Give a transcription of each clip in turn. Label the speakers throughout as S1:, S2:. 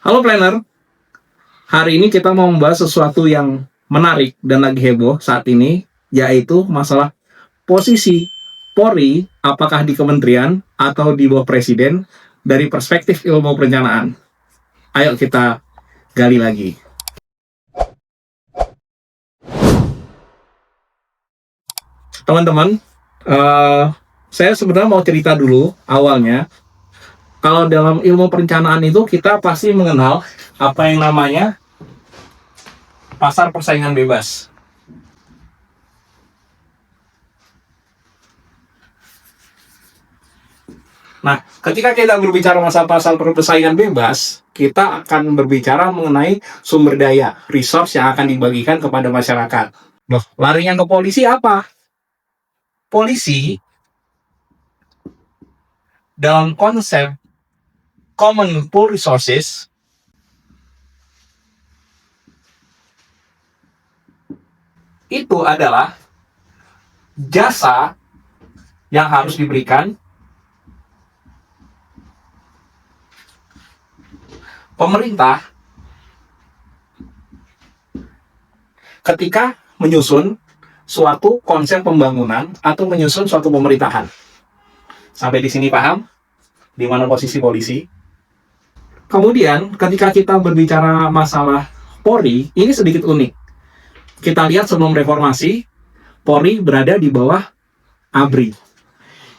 S1: Halo planner, hari ini kita mau membahas sesuatu yang menarik dan lagi heboh saat ini, yaitu masalah posisi Polri, apakah di kementerian atau di bawah presiden, dari perspektif ilmu perencanaan. Ayo kita gali lagi. Teman-teman, saya sebenarnya mau cerita dulu awalnya. Kalau dalam ilmu perencanaan itu kita pasti mengenal apa yang namanya pasar persaingan bebas. Nah, ketika kita berbicara masalah pasar persaingan bebas, kita akan berbicara mengenai sumber daya, resource yang akan dibagikan kepada masyarakat. Loh, larinya ke polisi apa? Polisi dalam konsep common pool resources itu adalah jasa yang harus diberikan pemerintah ketika menyusun suatu konsep pembangunan atau menyusun suatu pemerintahan. Sampai di sini paham? Di mana posisi polisi? Kemudian, ketika kita berbicara masalah Polri, ini sedikit unik. Kita lihat sebelum reformasi, Polri berada di bawah ABRI.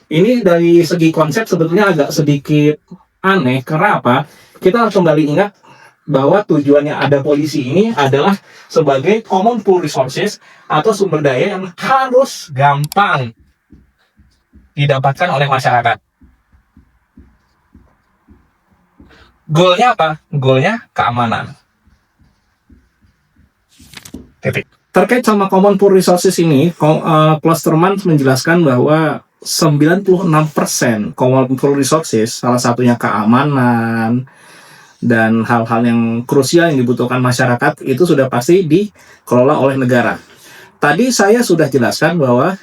S1: Ini dari segi konsep sebetulnya agak sedikit aneh. Karena apa? Kita harus kembali ingat bahwa tujuannya ada polisi ini adalah sebagai common pool resources atau sumber daya yang harus gampang didapatkan oleh masyarakat. Goalnya apa? Goalnya keamanan. Titik. Terkait sama common pool resources ini, Klosterman menjelaskan bahwa 96% common pool resources, salah satunya keamanan, dan hal-hal yang krusial yang dibutuhkan masyarakat itu sudah pasti dikelola oleh negara. Tadi saya sudah jelaskan bahwa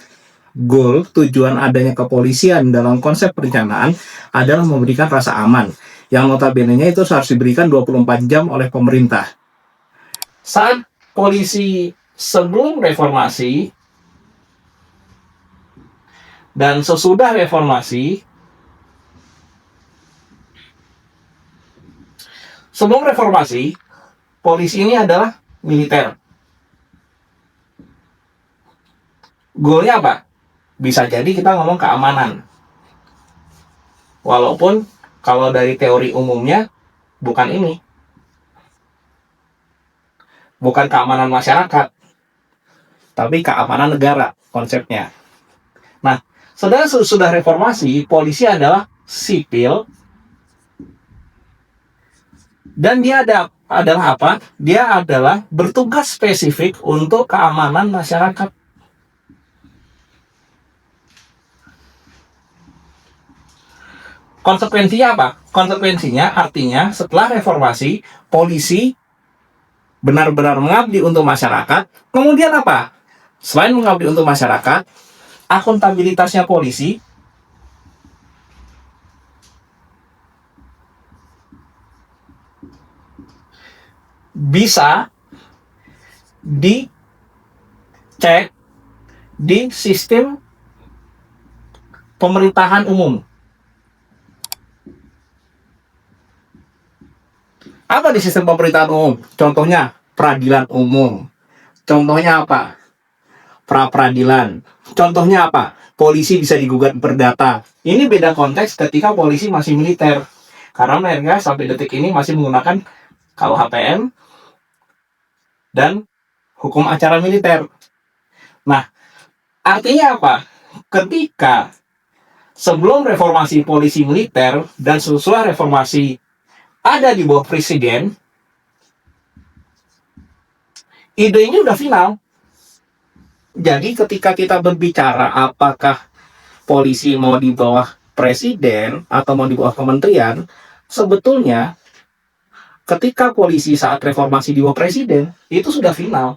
S1: goal, tujuan adanya kepolisian dalam konsep perencanaan adalah memberikan rasa aman, yang notabene-nya itu harus diberikan 24 jam oleh pemerintah. Saat polisi sebelum reformasi dan sesudah reformasi, sebelum reformasi, polisi ini adalah militer. Goalnya apa? Bisa jadi kita ngomong keamanan. Walaupun kalau dari teori umumnya bukan ini. Bukan keamanan masyarakat, tapi keamanan negara konsepnya. Nah, sudah reformasi, polisi adalah sipil, dan dia adalah apa? Dia adalah bertugas spesifik untuk keamanan masyarakat. Konsekuensinya apa? Konsekuensinya artinya setelah reformasi, polisi benar-benar mengabdi untuk masyarakat. Kemudian apa? Selain mengabdi untuk masyarakat, akuntabilitasnya polisi bisa dicek di sistem pemerintahan umum. Apa di sistem pemerintahan umum? Contohnya peradilan umum. Contohnya apa? Pra-peradilan. Contohnya apa? Polisi bisa digugat perdata. Ini beda konteks ketika polisi masih militer. Karena mereka sampai detik ini masih menggunakan KUHPM dan hukum acara militer. Nah, artinya apa? Ketika sebelum reformasi polisi militer dan sesudah reformasi ada di bawah presiden, ide ini udah final. Jadi ketika kita berbicara apakah polisi mau di bawah presiden atau mau di bawah kementerian, sebetulnya ketika polisi saat reformasi di bawah presiden, itu sudah final.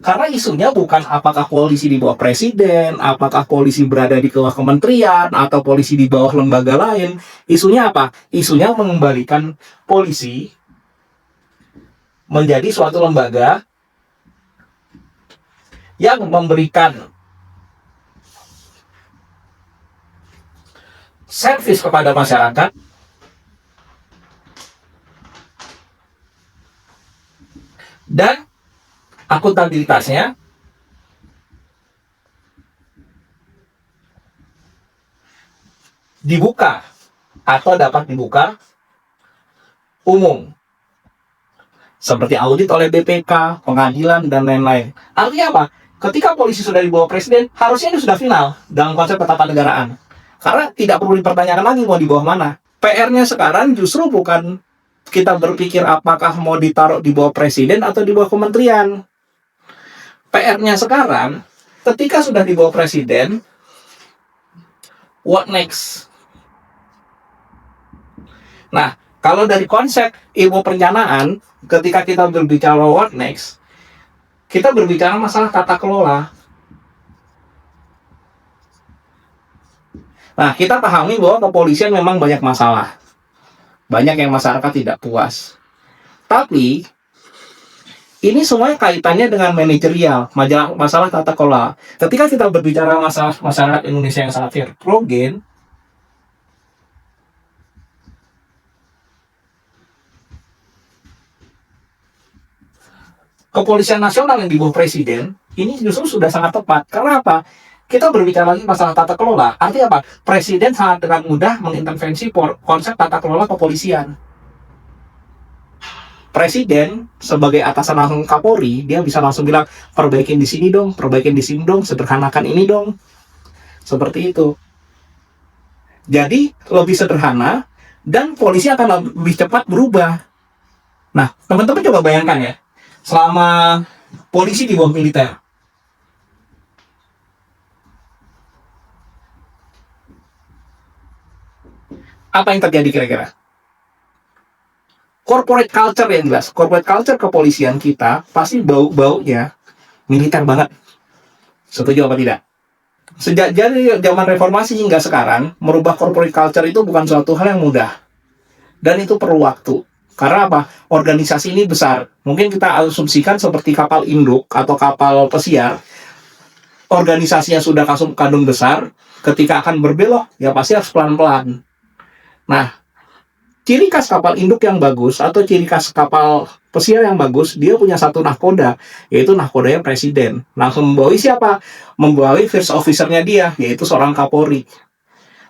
S1: Karena isunya bukan apakah polisi di bawah presiden, apakah polisi berada di bawah kementerian, atau polisi di bawah lembaga lain. Isunya apa? Isunya mengembalikan polisi menjadi suatu lembaga yang memberikan servis kepada masyarakat dan akuntabilitasnya dibuka atau dapat dibuka umum, seperti audit oleh BPK, pengadilan, dan lain-lain. Artinya apa? Ketika polisi sudah di bawah presiden, harusnya ini sudah final dalam konsep ketatanegaraan. Karena tidak perlu dipertanyakan lagi mau di bawah mana. PR-nya sekarang justru bukan kita berpikir apakah mau ditaruh di bawah presiden atau di bawah kementerian. PR-nya sekarang, ketika sudah di bawah presiden, what next? Nah, kalau dari konsep ilmu perencanaan, ketika kita berbicara what next, kita berbicara masalah tata kelola. Nah, kita pahami bahwa kepolisian memang banyak masalah. Banyak yang masyarakat tidak puas. Tapi, ini semuanya kaitannya dengan manajerial, masalah tata kelola. Ketika kita berbicara masalah masyarakat Indonesia yang sangat heterogen, kepolisian nasional yang di bawah presiden, ini justru sudah sangat tepat. Karena apa? Kita berbicara lagi masalah tata kelola. Artinya apa? Presiden sangat dengan mudah mengintervensi konsep tata kelola kepolisian. Presiden sebagai atasan langsung Kapolri, dia bisa langsung bilang, perbaikin di sini dong, sederhanakan ini dong. Seperti itu. Jadi lebih sederhana dan polisi akan lebih cepat berubah. Nah, teman-teman coba bayangkan ya, selama polisi di bawah militer, apa yang terjadi kira-kira? Corporate culture yang jelas, corporate culture kepolisian kita pasti bau-baunya militer banget. Setuju apa tidak? Sejak dari zaman reformasi hingga sekarang, merubah corporate culture itu bukan suatu hal yang mudah. Dan itu perlu waktu. Karena apa? Organisasi ini besar. Mungkin kita asumsikan seperti kapal induk atau kapal pesiar. Organisasinya sudah kandung besar, ketika akan berbelok, ya pasti harus pelan-pelan. Nah, ciri khas kapal induk yang bagus atau ciri khas kapal pesiar yang bagus, dia punya satu nahkoda, yaitu nahkodanya presiden. Langsung membawahi siapa? Membawahi first officer-nya dia, yaitu seorang Kapolri.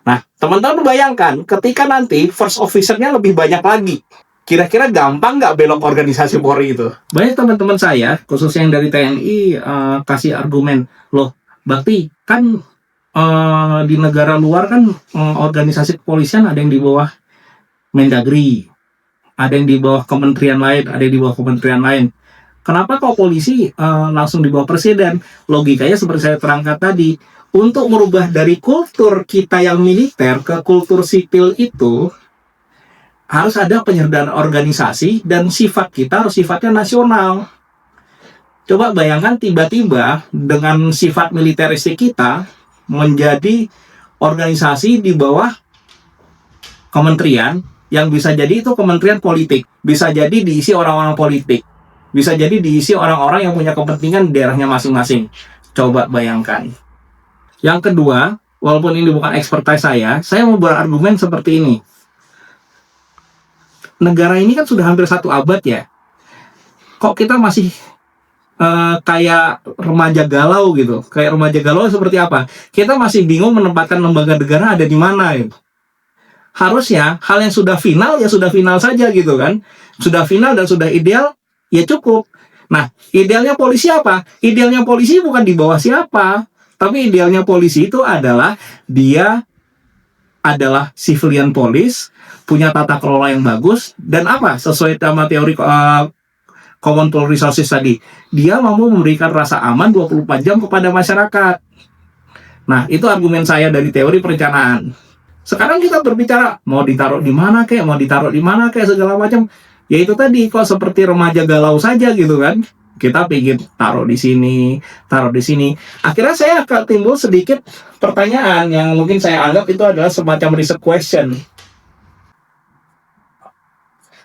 S1: Nah, teman-teman bayangkan, ketika nanti first officer-nya lebih banyak lagi, kira-kira gampang nggak belok organisasi Polri itu? Banyak teman-teman saya, khususnya yang dari TNI, kasih argumen, loh, berarti kan di negara luar kan organisasi kepolisian ada yang di bawah Mendagri, ada yang di bawah kementerian lain, ada yang di bawah kementerian lain. Kenapa kok polisi langsung di bawah presiden? Logikanya seperti saya terangkan tadi, untuk merubah dari kultur kita yang militer ke kultur sipil itu harus ada penyertaan organisasi dan sifat kita harus sifatnya nasional. Coba bayangkan tiba-tiba dengan sifat militeristik kita menjadi organisasi di bawah kementerian yang bisa jadi itu kementerian politik, bisa jadi diisi orang-orang politik, bisa jadi diisi orang-orang yang punya kepentingan di daerahnya masing-masing. Coba bayangkan. Yang kedua, walaupun ini bukan expertise saya mau berargumen seperti ini. Negara ini kan sudah hampir 1 abad ya. Kok kita masih kayak remaja galau gitu. Kayak remaja galau seperti apa? Kita masih bingung menempatkan lembaga negara ada di mana gitu. Harusnya hal yang sudah final ya sudah final saja gitu kan. Sudah final dan sudah ideal ya cukup. Nah, idealnya polisi apa? Idealnya polisi bukan di bawah siapa, tapi idealnya polisi itu adalah dia adalah civilian police, punya tata kelola yang bagus dan apa? Sesuai sama teori Common Pool Resources tadi, dia mampu memberikan rasa aman 24 jam kepada masyarakat. Nah, itu argumen saya dari teori perencanaan. Sekarang kita berbicara, mau ditaruh di mana kek, segala macam. Ya itu tadi, kok seperti remaja galau saja gitu kan. Kita ingin taruh di sini, taruh di sini. Akhirnya saya akan timbul sedikit pertanyaan yang mungkin saya anggap itu adalah semacam research question.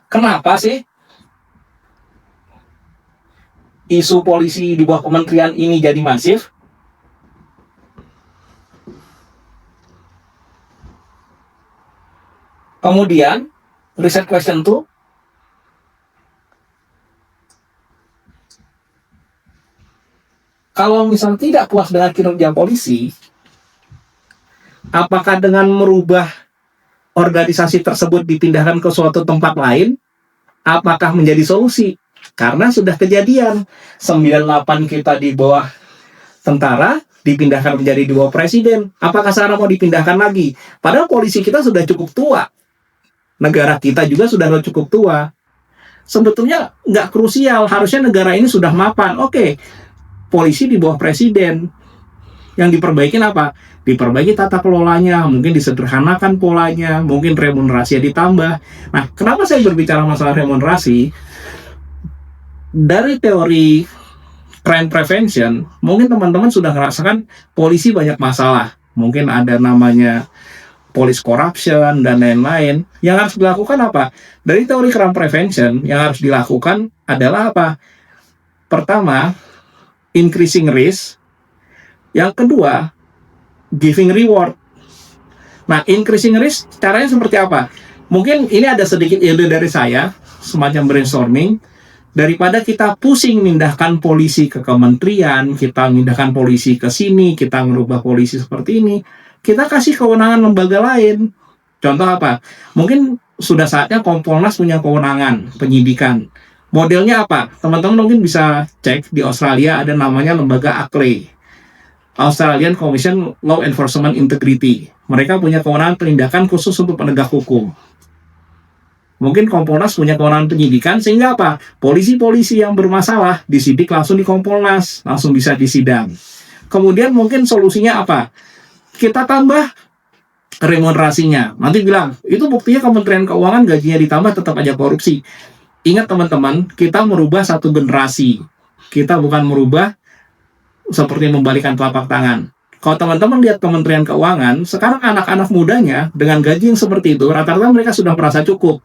S1: Kenapa sih isu polisi di bawah kementerian ini jadi masif? Kemudian, research question itu, kalau misal tidak puas dengan kinerja polisi, apakah dengan merubah organisasi tersebut dipindahkan ke suatu tempat lain, apakah menjadi solusi? Karena sudah kejadian, 98 kita di bawah tentara, dipindahkan menjadi di bawah presiden. Apakah sekarang mau dipindahkan lagi? Padahal polisi kita sudah cukup tua. Negara kita juga sudah cukup tua. Sebetulnya nggak krusial, harusnya negara ini sudah mapan. Oke, polisi di bawah presiden. Yang diperbaiki apa? Diperbaiki tata kelolanya, mungkin disederhanakan polanya, mungkin remunerasi ditambah. Nah, kenapa saya berbicara masalah remunerasi? Dari teori crime prevention, mungkin teman-teman sudah merasakan polisi banyak masalah. Mungkin ada namanya police corruption dan lain-lain. Yang harus dilakukan apa? Dari teori crime prevention, yang harus dilakukan adalah apa? Pertama, increasing risk. Yang kedua, giving reward. Nah, increasing risk caranya seperti apa? Mungkin ini ada sedikit ide dari saya, semacam brainstorming. Daripada kita pusing mindahkan polisi ke kementerian, kita mindahkan polisi ke sini, kita merubah polisi seperti ini, kita kasih kewenangan lembaga lain. Contoh apa? Mungkin sudah saatnya Kompolnas punya kewenangan penyidikan. Modelnya apa? Teman-teman mungkin bisa cek di Australia ada namanya lembaga ACLE, Australian Commission Law Enforcement Integrity. Mereka punya kewenangan penindakan khusus untuk penegak hukum. Mungkin Kompolnas punya kewenangan penyidikan, sehingga apa? Polisi-polisi yang bermasalah disidik langsung di Kompolnas, langsung bisa disidang. Kemudian mungkin solusinya apa? Kita tambah remunerasinya. Nanti bilang, itu buktinya Kementerian Keuangan gajinya ditambah tetap aja korupsi. Ingat teman-teman, kita merubah satu generasi. Kita bukan merubah seperti membalikan telapak tangan. Kalau teman-teman lihat Kementerian Keuangan, sekarang anak-anak mudanya dengan gaji yang seperti itu, rata-rata mereka sudah merasa cukup.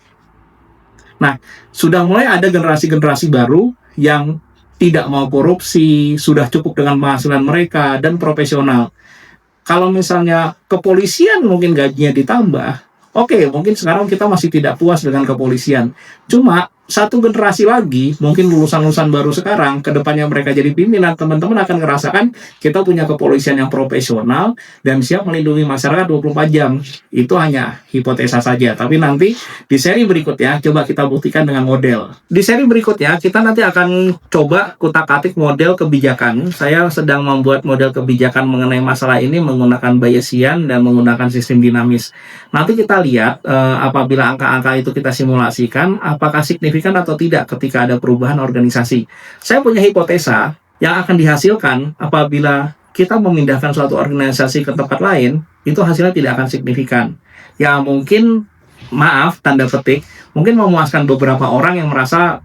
S1: Nah, sudah mulai ada generasi-generasi baru yang tidak mau korupsi, sudah cukup dengan penghasilan mereka, dan profesional. Kalau misalnya kepolisian mungkin gajinya ditambah, oke, mungkin sekarang kita masih tidak puas dengan kepolisian. Cuma, satu generasi lagi, mungkin lulusan-lulusan baru sekarang, kedepannya mereka jadi pimpinan, teman-teman akan merasakan kita punya kepolisian yang profesional dan siap melindungi masyarakat 24 jam. Itu hanya hipotesa saja, tapi nanti di seri berikutnya coba kita buktikan dengan model. Di seri berikutnya kita nanti akan coba kutak-atik model kebijakan. Saya sedang membuat model kebijakan mengenai masalah ini menggunakan Bayesian dan menggunakan sistem dinamis. Nanti kita lihat apabila angka-angka itu kita simulasikan, apakah signifikan atau tidak ketika ada perubahan organisasi. Saya punya hipotesa yang akan dihasilkan apabila kita memindahkan suatu organisasi ke tempat lain, itu hasilnya tidak akan signifikan. Ya mungkin, maaf, tanda petik, mungkin memuaskan beberapa orang yang merasa,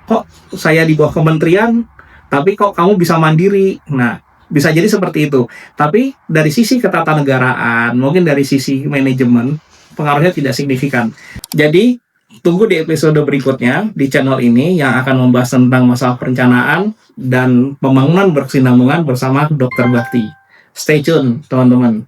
S1: kok saya di bawah kementerian, tapi kok kamu bisa mandiri. Nah, bisa jadi seperti itu. Tapi dari sisi ketatanegaraan, mungkin dari sisi manajemen, pengaruhnya tidak signifikan. Jadi, tunggu di episode berikutnya di channel ini yang akan membahas tentang masalah perencanaan dan pembangunan berkesinambungan bersama Dr. Bakti. Stay tune, teman-teman.